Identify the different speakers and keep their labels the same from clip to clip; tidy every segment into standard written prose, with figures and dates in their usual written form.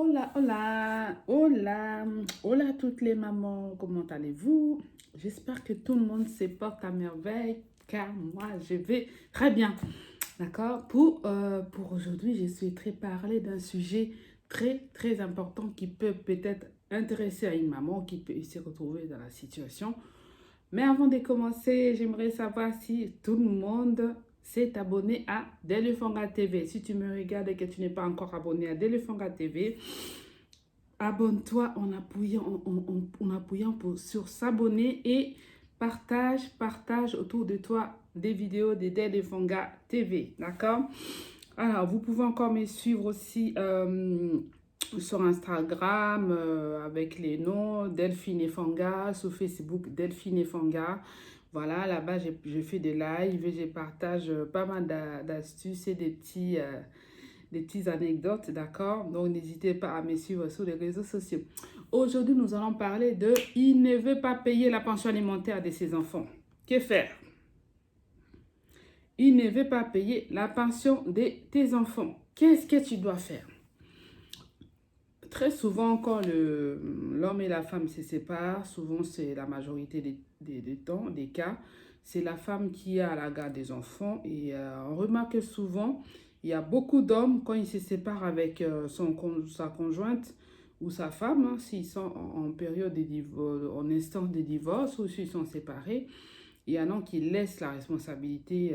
Speaker 1: Hola, hola, hola, hola toutes les mamans, comment allez-vous? J'espère que tout le monde se porte à merveille, car moi je vais très bien. D'accord? Pour aujourd'hui, je souhaiterais parler d'un sujet très important qui peut peut-être intéresser à une maman qui peut se retrouver dans la situation. Mais avant de commencer, j'aimerais savoir si tout le monde s'est abonné à Delefanga TV. Si tu me regardes et que tu n'es pas encore abonné à Delefanga TV, abonne-toi en appuyant sur s'abonner et partage autour de toi des vidéos de Delefanga TV. D'accord? Alors, vous pouvez encore me suivre aussi sur Instagram avec les noms Delphine Efanga, sur Facebook Delphine Efanga. Voilà, là-bas, je fais des lives et je partage pas mal d'astuces et des petites anecdotes, d'accord? Donc, n'hésitez pas à me suivre sur les réseaux sociaux. Aujourd'hui, nous allons parler de « Il ne veut pas payer la pension alimentaire de ses enfants ». Que faire? Il ne veut pas payer la pension de tes enfants. Qu'est-ce que tu dois faire? Très souvent, quand l'homme et la femme se séparent, souvent c'est la majorité des temps, des cas, c'est la femme qui a la garde des enfants. Et on remarque souvent, il y a beaucoup d'hommes, quand ils se séparent avec sa conjointe ou sa femme, hein, s'ils sont en période de divorce, en instance de divorce ou s'ils sont séparés, il y en a qui laissent la responsabilité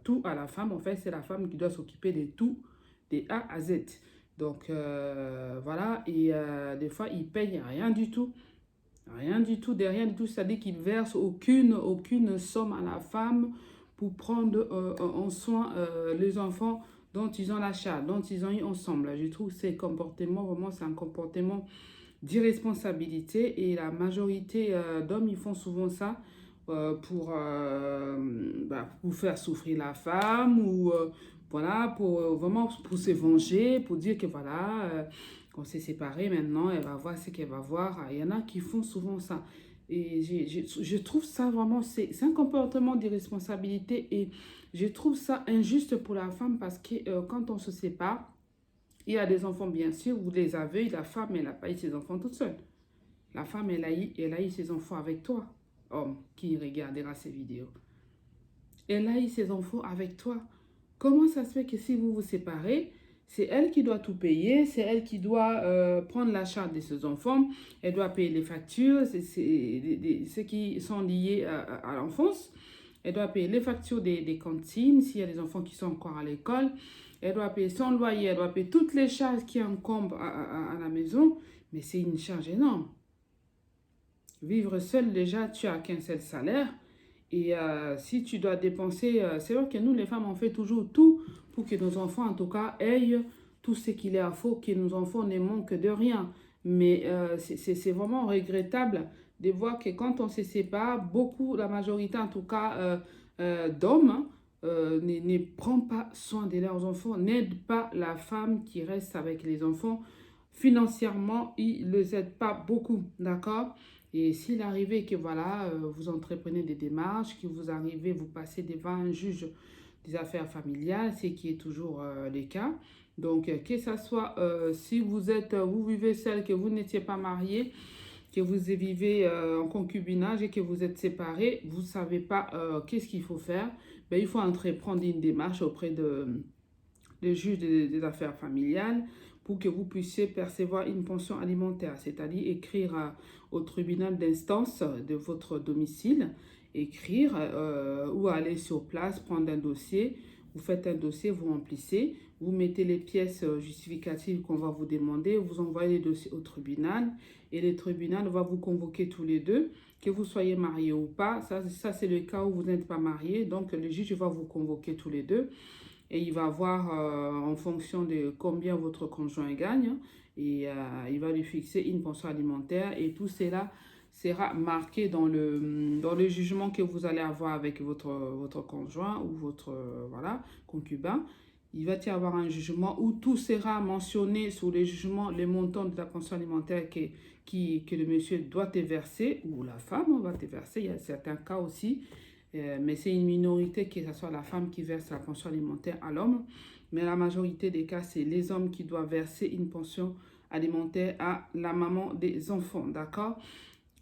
Speaker 1: tout à la femme. En fait, c'est la femme qui doit s'occuper de tout, de A à Z. Donc, voilà. Et des fois, ils payent rien du tout. Rien du tout, de rien du tout. C'est-à-dire qu'ils versent aucune somme à la femme pour prendre en soin les enfants dont ils ont la charge, dont ils ont eu ensemble. Je trouve que ces comportements, vraiment, c'est un comportement d'irresponsabilité. Et la majorité d'hommes, ils font souvent ça pour faire souffrir la femme ou voilà, pour vraiment pour se venger, pour dire que voilà, qu'on s'est séparés maintenant, elle va voir ce qu'elle va voir. Il y en a qui font souvent ça. Et je trouve ça vraiment, c'est un comportement d'irresponsabilité et je trouve ça injuste pour la femme parce que quand on se sépare, il y a des enfants bien sûr, vous les avez, la femme, elle n'a pas eu ses enfants toute seule. La femme, elle a eu ses enfants avec toi, homme qui regardera ces vidéos. Elle a eu ses enfants avec toi. Comment ça se fait que si vous vous séparez, c'est elle qui doit tout payer, c'est elle qui doit prendre la charge de ses enfants, elle doit payer les factures, ceux qui sont liés à l'enfance, elle doit payer les factures des cantines, s'il y a des enfants qui sont encore à l'école, elle doit payer son loyer, elle doit payer toutes les charges qui incombent à la maison, mais c'est une charge énorme. Vivre seul, déjà, tu as qu'un seul salaire. Et si tu dois dépenser, c'est vrai que nous, les femmes, on fait toujours tout pour que nos enfants, en tout cas, aient tout ce qu'il est à faut, que nos enfants ne manquent de rien. Mais c'est vraiment regrettable de voir que quand on se sépare, beaucoup, la majorité, en tout cas, d'hommes, hein, ne prend pas soin de leurs enfants, n'aide pas la femme qui reste avec les enfants. Financièrement, ils ne les aident pas beaucoup, d'accord? Et s'il arrivait que voilà, vous entreprenez des démarches, que vous arrivez, vous passez devant un juge des affaires familiales, ce qui est toujours le cas. Donc, que ce soit si vous vivez seul, que vous n'étiez pas marié, que vous vivez en concubinage et que vous êtes séparés, vous ne savez pas qu'est-ce qu'il faut faire. Ben, il faut entreprendre une démarche auprès le juge des affaires familiales pour que vous puissiez percevoir une pension alimentaire, c'est-à-dire écrire au tribunal d'instance de votre domicile, écrire ou aller sur place, prendre un dossier. Vous faites un dossier, vous remplissez, vous mettez les pièces justificatives qu'on va vous demander, vous envoyez les dossiers au tribunal et le tribunal va vous convoquer tous les deux, que vous soyez mariés ou pas. Ça c'est le cas où vous n'êtes pas mariés, donc le juge va vous convoquer tous les deux. Et il va voir en fonction de combien votre conjoint gagne et il va lui fixer une pension alimentaire et tout cela sera marqué dans le jugement que vous allez avoir avec votre conjoint ou votre voilà, concubin. Il va y avoir un jugement où tout sera mentionné sur le jugement, les montants de la pension alimentaire que le monsieur doit te verser ou la femme va te verser. Il y a certains cas aussi Mais c'est une minorité que ce soit la femme qui verse la pension alimentaire à l'homme. Mais la majorité des cas, c'est les hommes qui doivent verser une pension alimentaire à la maman des enfants, d'accord?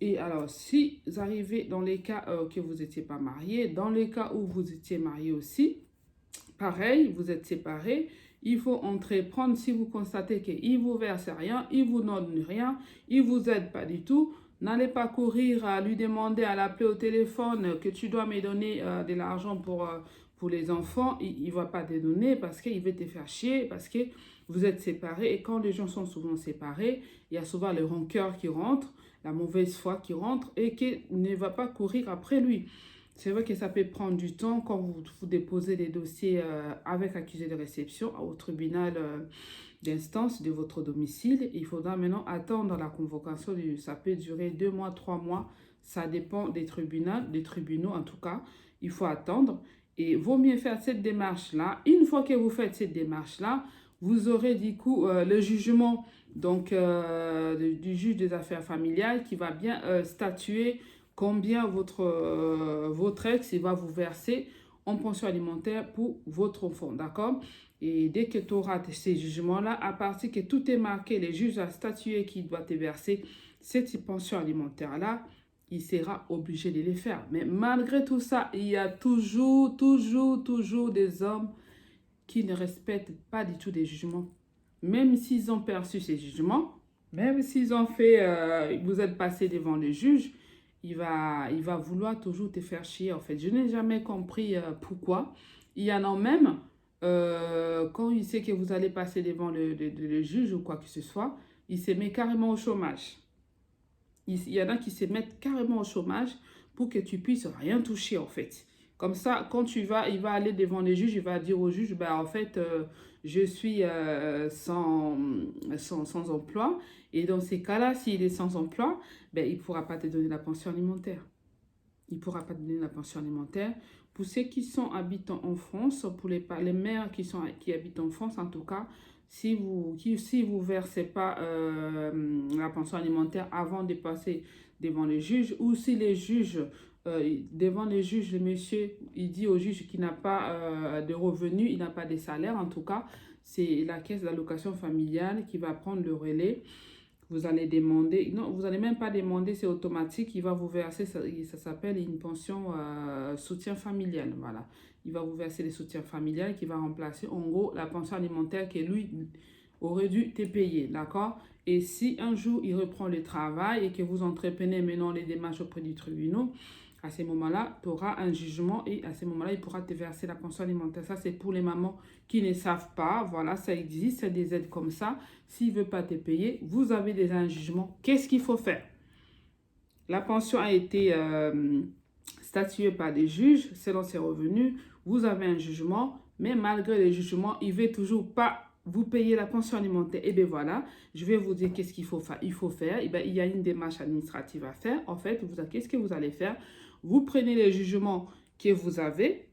Speaker 1: Et alors, si vous arrivez dans les cas que vous n'étiez pas marié, dans les cas où vous étiez marié aussi, pareil, vous êtes séparés, il faut entreprendre si vous constatez qu'il ne vous verse rien, il ne vous donne rien, il ne vous aide pas du tout. N'allez pas courir à lui demander, à l'appeler au téléphone que tu dois me donner de l'argent pour les enfants. Il ne va pas te donner parce qu'il veut te faire chier, parce que vous êtes séparés. Et quand les gens sont souvent séparés, il y a souvent le rancœur qui rentre, la mauvaise foi qui rentre et qui ne va pas courir après lui. C'est vrai que ça peut prendre du temps quand vous déposez des dossiers avec accusé de réception au tribunal d'instance de votre domicile. Il faudra maintenant attendre la convocation. Ça peut durer 2 mois, 3 mois. Ça dépend des tribunaux en tout cas. Il faut attendre. Et vaut mieux faire cette démarche-là. Une fois que vous faites cette démarche-là, vous aurez du coup le jugement donc, du juge des affaires familiales qui va bien statuer combien votre ex il va vous verser en pension alimentaire pour votre enfant, d'accord? Et dès que tu auras ces jugements-là, à partir que tout est marqué, les juges ont statué qu'il doit te verser cette pension alimentaire-là, il sera obligé de les faire. Mais malgré tout ça, il y a toujours des hommes qui ne respectent pas du tout des jugements. Même s'ils ont perçu ces jugements, même s'ils ont fait, vous êtes passé devant le juge, il va vouloir toujours te faire chier, en fait. Je n'ai jamais compris pourquoi. Il y en a même, quand il sait que vous allez passer devant le juge ou quoi que ce soit, il se met carrément au chômage. Il y en a qui se mettent carrément au chômage pour que tu puisses rien toucher, en fait. Comme ça, quand il va aller devant les juges, il va dire au juge, bah, en fait, je suis sans emploi. Et dans ces cas-là, s'il est sans emploi, ben, il ne pourra pas te donner la pension alimentaire. Il ne pourra pas te donner la pension alimentaire. Pour ceux qui sont habitants en France, pour les mères qui habitent en France, en tout cas, si vous ne versez pas la pension alimentaire avant de passer devant les juges, ou si les juges, devant les juges, le monsieur, il dit au juge qu'il n'a pas de revenus, il n'a pas de salaire, en tout cas, c'est la caisse d'allocation familiale qui va prendre le relais. Vous allez demander, non, vous n'allez même pas demander, c'est automatique, il va vous verser, ça s'appelle une pension soutien familial, voilà. Il va vous verser les soutiens familiales qui va remplacer en gros la pension alimentaire que lui aurait dû te payer, d'accord? Et si un jour il reprend le travail et que vous entreprenez maintenant les démarches auprès du tribunal, à ce moment-là, tu auras un jugement et à ce moment-là, il pourra te verser la pension alimentaire. Ça, c'est pour les mamans qui ne savent pas. Voilà, ça existe, c'est des aides comme ça. S'il ne veut pas te payer, vous avez déjà un jugement. Qu'est-ce qu'il faut faire? La pension a été statuée par des juges selon ses revenus. Vous avez un jugement, mais malgré le jugement, il ne veut toujours pas vous payer la pension alimentaire. Et bien voilà, je vais vous dire qu'est-ce qu'il faut faire. Et bien, il y a une démarche administrative à faire. En fait, qu'est-ce que vous allez faire? Vous prenez les jugements que vous avez,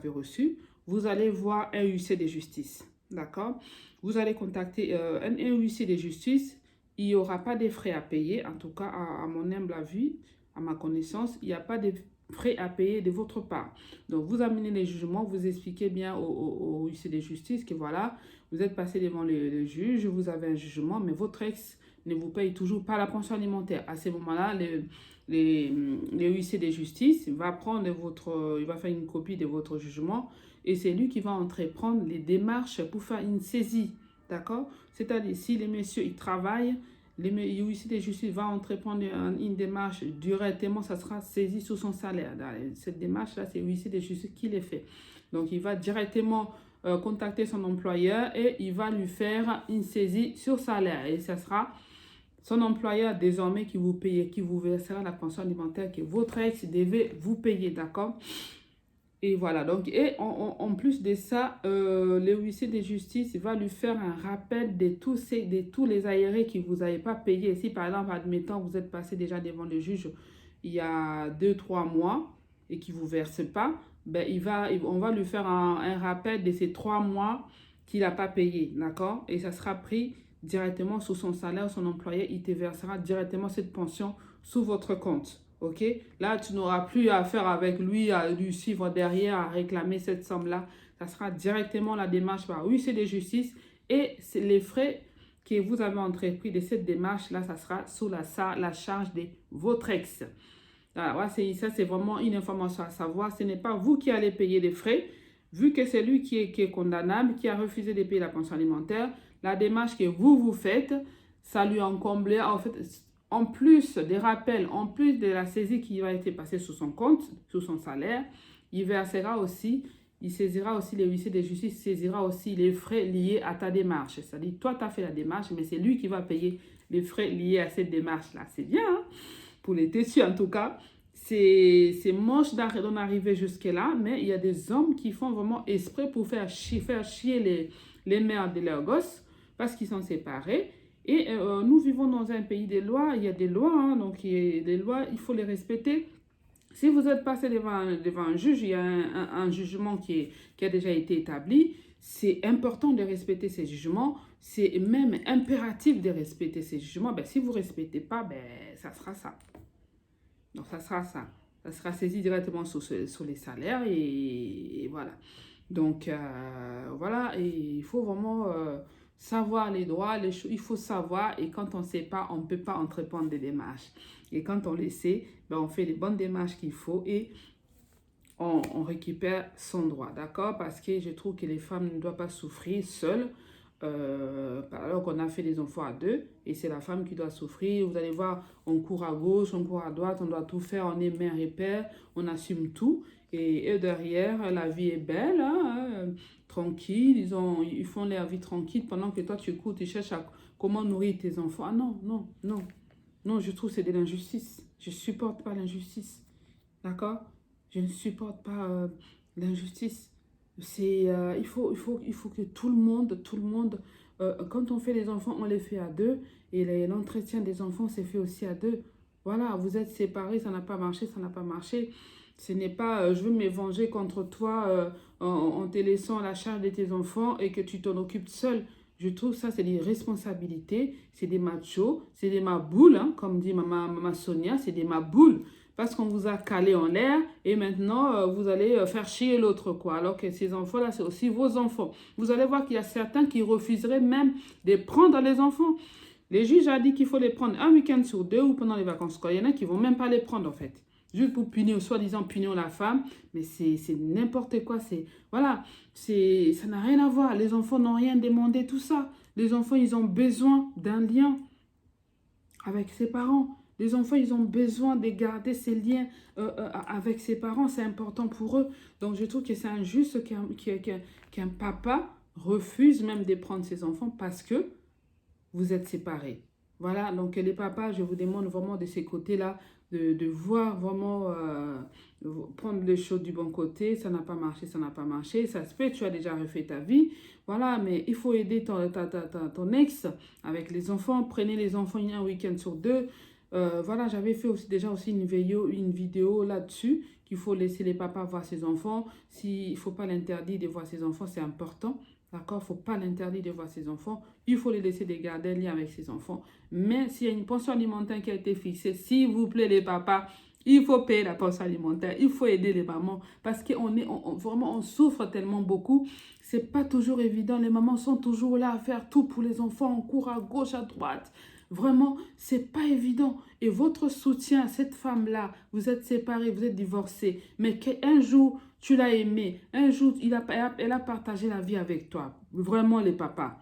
Speaker 1: reçus. Vous allez voir un huissier de justice. D'accord? Vous allez contacter un huissier de justice. Il n'y aura pas de frais à payer. En tout cas, à mon humble avis, à ma connaissance, il n'y a pas de frais à payer de votre part. Donc, vous amenez les jugements, vous expliquez bien au huissier de justice que voilà, vous êtes passé devant le juge, vous avez un jugement, mais votre ex ne vous paye toujours pas la pension alimentaire. À ce moment-là, le huissier de justice va il va faire une copie de votre jugement et c'est lui qui va entreprendre les démarches pour faire une saisie. D'accord? C'est-à-dire, si les messieurs ils travaillent, le huissier de justice va entreprendre une démarche directement, ça sera saisi sur son salaire. Cette démarche-là, c'est le huissier de justice qui le fait. Donc, il va directement contacter son employeur et il va lui faire une saisie sur salaire. Et ça sera son employeur désormais qui vous versera la pension alimentaire que votre ex devait vous payer, d'accord? Et voilà, donc, et en plus de ça, le huissier de justice va lui faire un rappel de tous les arriérés que vous n'avez pas payés. Si par exemple, admettons, vous êtes passé déjà devant le juge il y a 2-3 mois et qu'il ne vous verse pas, ben, on va lui faire un rappel de ces 3 mois qu'il n'a pas payé, d'accord? Et ça sera pris directement sur son salaire, son employé, il te versera directement cette pension sous votre compte. Ok? Là, tu n'auras plus à faire avec lui, à lui suivre derrière, à réclamer cette somme-là. Ça sera directement la démarche par huissier de justice et les frais que vous avez entrepris de cette démarche-là, ça sera sous la charge de votre ex. Alors, ça, c'est vraiment une information à savoir. Ce n'est pas vous qui allez payer les frais, vu que c'est lui qui est condamnable, qui a refusé de payer la pension alimentaire. La démarche que vous faites, ça lui encombre, en fait, en plus des rappels, en plus de la saisie qui va être passée sur son compte, sur son salaire, il saisira aussi les huissiers de justice, saisira aussi les frais liés à ta démarche. C'est-à-dire, toi, tu as fait la démarche, mais c'est lui qui va payer les frais liés à cette démarche-là. C'est bien, hein? Pour les têtus, en tout cas. C'est moche d'en arriver jusque-là, mais il y a des hommes qui font vraiment exprès pour faire chier les mères de leurs gosses parce qu'ils sont séparés. Et nous vivons dans un pays des lois, il y a des lois, hein, donc des lois, il faut les respecter. Si vous êtes passé devant un juge, il y a un jugement qui a déjà été établi, c'est important de respecter ces jugements, c'est même impératif de respecter ces jugements. Ben, si vous ne respectez pas, ben, ça sera ça. Donc, ça sera ça. Ça sera saisi directement sur les salaires et voilà. Donc, voilà, et il faut vraiment savoir les droits, les choses, il faut savoir, et quand on ne sait pas, on ne peut pas entreprendre des démarches. Et quand on les sait, ben, on fait les bonnes démarches qu'il faut et on récupère son droit, d'accord? Parce que je trouve que les femmes ne doivent pas souffrir seules, alors qu'on a fait des enfants à deux, et c'est la femme qui doit souffrir. Vous allez voir, on court à gauche, on court à droite, on doit tout faire, on est mère et père, on assume tout. Et eux derrière, la vie est belle, hein, tranquille, ils font leur vie tranquille pendant que toi tu cours, tu cherches comment nourrir tes enfants. Ah non, non, non, non, je trouve que c'est de l'injustice. Je ne supporte pas l'injustice, d'accord? Je ne supporte pas l'injustice. Il faut que tout le monde, quand on fait les enfants, on les fait à deux. Et l'entretien des enfants, c'est fait aussi à deux. Voilà, vous êtes séparés, ça n'a pas marché, ça n'a pas marché. Ce n'est pas, je veux me venger contre toi en te laissant à la charge de tes enfants et que tu t'en occupes seul. Je trouve ça, c'est des responsabilités, c'est des machos, c'est des maboules, hein, comme dit maman Sonia, c'est des maboules parce qu'on vous a calé en l'air et maintenant vous allez faire chier l'autre, quoi. Alors que ces enfants-là, c'est aussi vos enfants. Vous allez voir qu'il y a certains qui refuseraient même de prendre les enfants. Les juges ont dit qu'il faut les prendre un week-end sur deux ou pendant les vacances scolaires. Il y en a qui ne vont même pas les prendre, en fait. Juste pour punir, soi-disant punir la femme. Mais c'est n'importe quoi. Voilà, ça n'a rien à voir. Les enfants n'ont rien demandé, tout ça. Les enfants, ils ont besoin d'un lien avec ses parents. Les enfants, ils ont besoin de garder ces liens avec ses parents. C'est important pour eux. Donc, je trouve que c'est injuste qu'un papa refuse même de prendre ses enfants parce que vous êtes séparés. Voilà, donc les papas, je vous demande vraiment de ces côtés-là, de voir vraiment, prendre les choses du bon côté. Ça n'a pas marché, ça n'a pas marché. Ça se peut, tu as déjà refait ta vie. Voilà, mais il faut aider ton ex avec les enfants. Prenez les enfants un week-end sur deux. Voilà, j'avais fait déjà aussi une vidéo là-dessus, qu'il faut laisser les papas voir ses enfants. Il ne faut pas l'interdire de voir ses enfants, c'est important. D'accord? Il ne faut pas l'interdire de voir ses enfants. Il faut les laisser garder un lien avec ses enfants. Mais s'il y a une pension alimentaire qui a été fixée, s'il vous plaît les papas, il faut payer la pension alimentaire. Il faut aider les mamans parce vraiment on souffre tellement beaucoup. C'est pas toujours évident. Les mamans sont toujours là à faire tout pour les enfants. On court à gauche, à droite. Vraiment, c'est pas évident. Et votre soutien à cette femme-là, vous êtes séparés, vous êtes divorcés, mais qu'un jour, tu l'as aimé, un jour, elle a partagé la vie avec toi. Vraiment, les papas,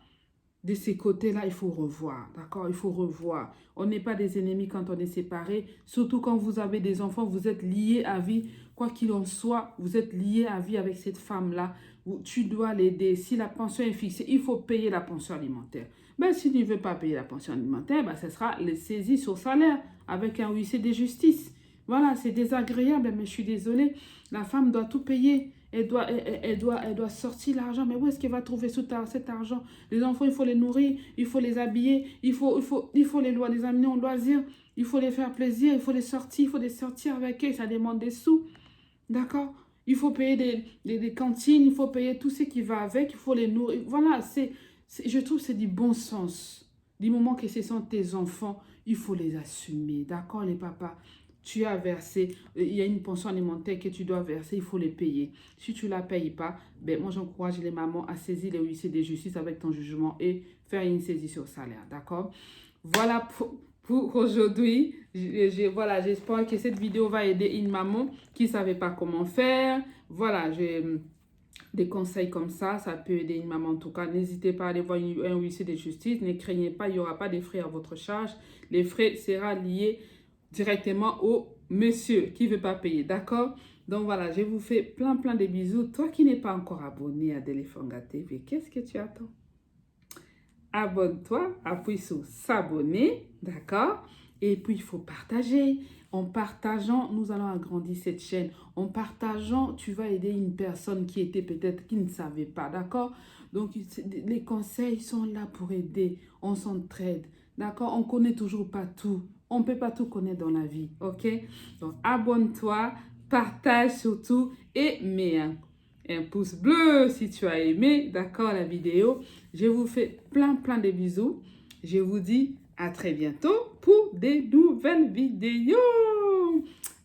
Speaker 1: de ces côtés-là, il faut revoir, d'accord? Il faut revoir. On n'est pas des ennemis quand on est séparés, surtout quand vous avez des enfants, vous êtes liés à vie. Quoi qu'il en soit, vous êtes liés à vie avec cette femme-là. Tu dois l'aider. Si la pension est fixée, il faut payer la pension alimentaire. Ben, si tu ne veux pas payer la pension alimentaire, ben, ce sera les saisies sur salaire avec un huissier de justice. Voilà, c'est désagréable, mais je suis désolée. La femme doit tout payer. Elle doit sortir l'argent. Mais où est-ce qu'elle va trouver cet argent? Les enfants, il faut les nourrir, il faut les habiller, il faut les amener en loisir, il faut les faire plaisir, il faut les sortir avec eux. Ça demande des sous. D'accord? Il faut payer des cantines, il faut payer tout ce qui va avec, il faut les nourrir. Voilà, je trouve que c'est du bon sens. Du moment que ce sont tes enfants, il faut les assumer. D'accord, les papas? tu as versé, il y a une pension alimentaire que tu dois verser, il faut les payer. Si tu ne la payes pas, ben moi j'encourage les mamans à saisir les huissiers de justice avec ton jugement et faire une saisie sur salaire, d'accord? Voilà pour aujourd'hui. Voilà, j'espère que cette vidéo va aider une maman qui ne savait pas comment faire. Voilà, j'ai des conseils comme ça peut aider une maman en tout cas. N'hésitez pas à aller voir un huissier de justice. Ne craignez pas, il n'y aura pas de frais à votre charge. Les frais seront liés directement au monsieur qui ne veut pas payer, d'accord? Donc voilà, je vous fais plein de bisous. Toi qui n'es pas encore abonné à Delefanga TV, qu'est-ce que tu attends? Abonne-toi, appuie sur s'abonner, d'accord? Et puis, il faut partager. En partageant, nous allons agrandir cette chaîne. En partageant, tu vas aider une personne qui était peut-être, qui ne savait pas, d'accord? Donc, les conseils sont là pour aider. On s'entraide, d'accord? On ne connaît toujours pas tout. On ne peut pas tout connaître dans la vie, ok? Donc, abonne-toi, partage surtout et mets un pouce bleu si tu as aimé, d'accord, la vidéo. Je vous fais plein de bisous. Je vous dis à très bientôt pour des nouvelles vidéos.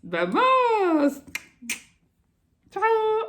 Speaker 1: Vamos! Ciao!